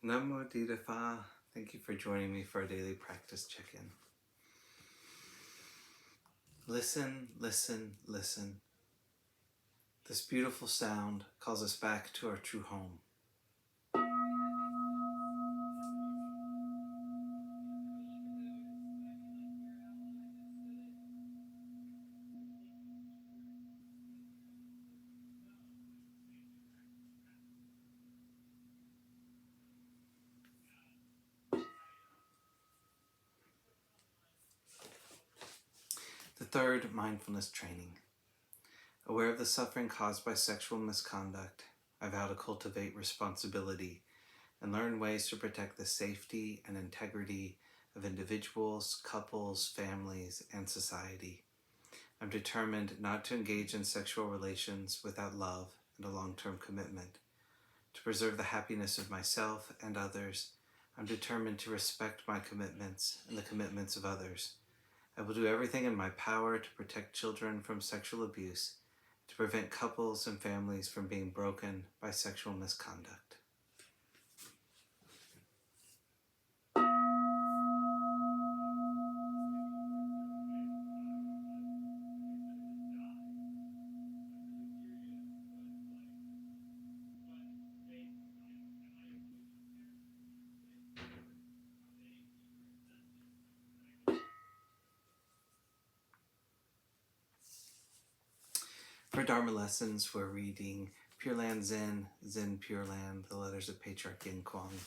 Namo Amitabha. Thank you for joining me for a daily practice check-in. Listen, listen, listen. This beautiful sound calls us back to our true home. The third mindfulness training. Aware of the suffering caused by sexual misconduct, I vow to cultivate responsibility and learn ways to protect the safety and integrity of individuals, couples, families, and society. I'm determined not to engage in sexual relations without love and a long-term commitment. To preserve the happiness of myself and others, I'm determined to respect my commitments and the commitments of others. I will do everything in my power to protect children from sexual abuse, to prevent couples and families from being broken by sexual misconduct. For Dharma lessons, we're reading Pure-Land Zen Pure-Land, the letters of Patriarch Yin Kuang.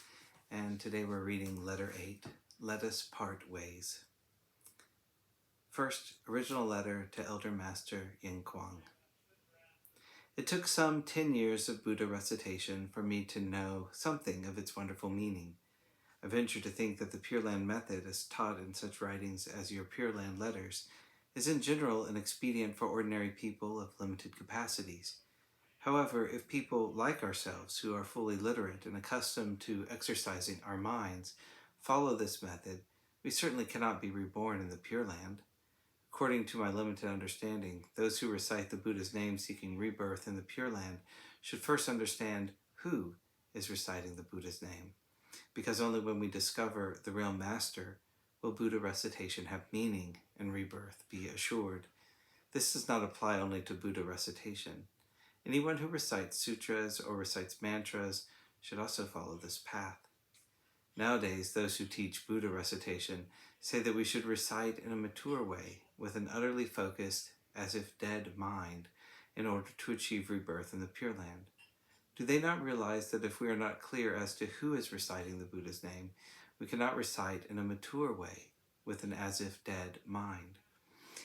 And today we're reading letter 8, Let Us Part Ways. First, original letter to Elder Master Yin Kuang. It took some 10 years of Buddha recitation for me to know something of its wonderful meaning. I venture to think that the Pure-Land method, as taught in such writings as your Pure-Land letters, is in general an expedient for ordinary people of limited capacities. However, if people like ourselves, who are fully literate and accustomed to exercising our minds, follow this method, we certainly cannot be reborn in the Pure-Land. According to my limited understanding, those who recite the Buddha's name seeking rebirth in the Pure-Land should first understand who is reciting the Buddha's name, because only when we discover the real master will Buddha recitation have meaning and rebirth be assured. This does not apply only to Buddha recitation. Anyone who recites sutras or recites mantras should also follow this path. Nowadays, those who teach Buddha recitation say that we should recite in a mature way with an utterly focused, as if dead mind in order to achieve rebirth in the Pure-Land. Do they not realize that if we are not clear as to who is reciting the Buddha's name, we cannot recite in a mature way with an as if dead mind?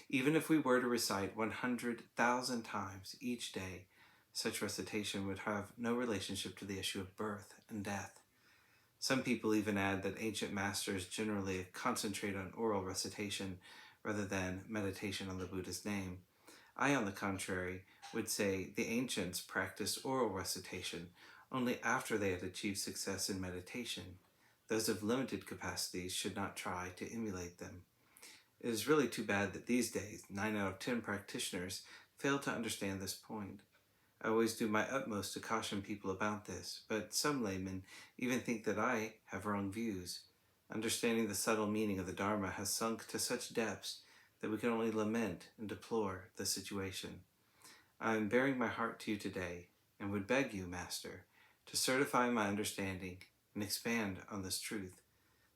Even if we were to recite 100,000 times each day, such recitation would have no relationship to the issue of birth and death. Some people even add that ancient masters generally concentrate on oral recitation rather than meditation on the Buddha's name. I, on the contrary, would say the ancients practiced oral recitation only after they had achieved success in meditation. Those of limited capacities should not try to emulate them. It is really too bad that these days 9 out of 10 practitioners fail to understand this point. I always do my utmost to caution people about this, but some laymen even think that I have wrong views. Understanding the subtle meaning of the Dharma has sunk to such depths that we can only lament and deplore the situation. I am bearing my heart to you today and would beg you, Master, to certify my understanding and expand on this truth.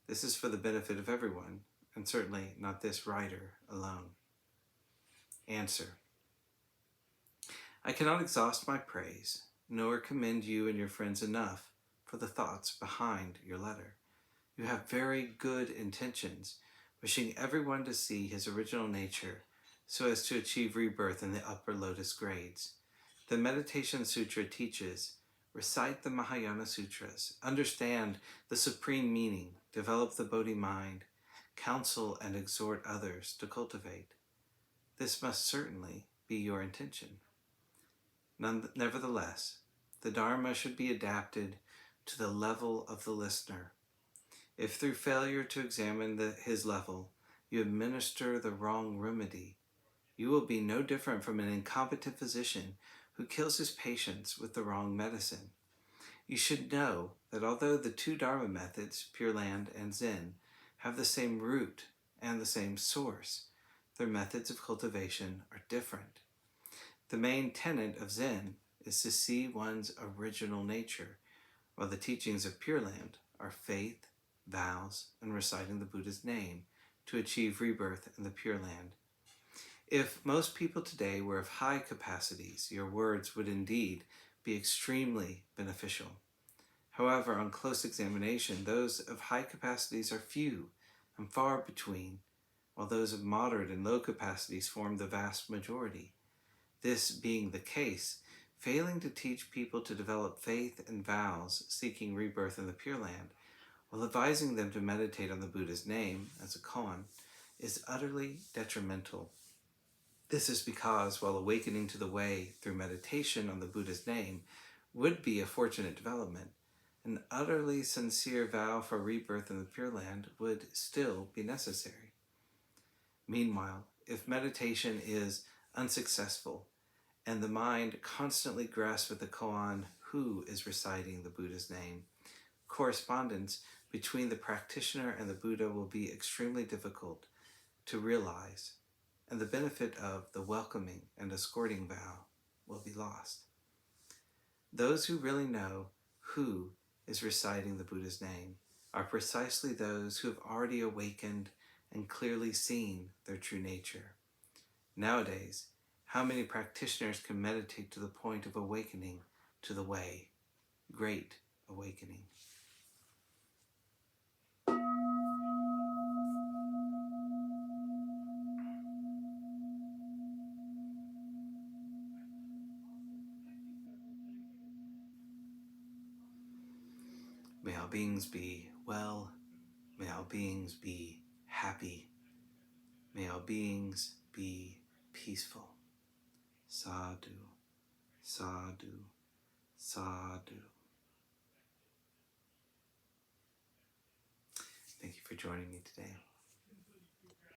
This is for the benefit of everyone, and certainly not this writer alone. Answer. I cannot exhaust my praise, nor commend you and your friends enough for the thoughts behind your letter. You have very good intentions, wishing everyone to see his original nature so as to achieve rebirth in the upper lotus grades. The Meditation Sutra teaches, recite the Mahayana Sutras, understand the supreme meaning, develop the Bodhi-mind, counsel and exhort others to cultivate. This must certainly be your intention. Nevertheless, the Dharma should be adapted to the level of the listener. If through failure to examine his level, you administer the wrong remedy, you will be no different from an incompetent physician who kills his patients with the wrong medicine. You should know that although the two Dharma methods, Pure-Land and Zen, have the same root and the same source, their methods of cultivation are different. The main tenet of Zen is to see one's original nature, while the teachings of Pure-Land are faith, vows, and reciting the Buddha's name to achieve rebirth in the Pure Land. If most people today were of high capacities, your words would indeed be extremely beneficial. However, on close examination, those of high capacities are few and far between, while those of moderate and low capacities form the vast majority. This being the case, failing to teach people to develop faith and vows seeking rebirth in the Pure Land, while advising them to meditate on the Buddha's name as a koan, is utterly detrimental. This is because, while awakening to the way through meditation on the Buddha's name would be a fortunate development, an utterly sincere vow for rebirth in the Pure Land would still be necessary. Meanwhile, if meditation is unsuccessful and the mind constantly grasps with the koan who is reciting the Buddha's name, correspondence between the practitioner and the Buddha will be extremely difficult to realize, and the benefit of the welcoming and escorting vow will be lost. Those who really know who is reciting the Buddha's name are precisely those who have already awakened and clearly seen their true nature. Nowadays, how many practitioners can meditate to the point of awakening to the way, great awakening? May all beings be well. May all beings be happy. May all beings be peaceful. Sadhu, sadhu, sadhu. Thank you for joining me today.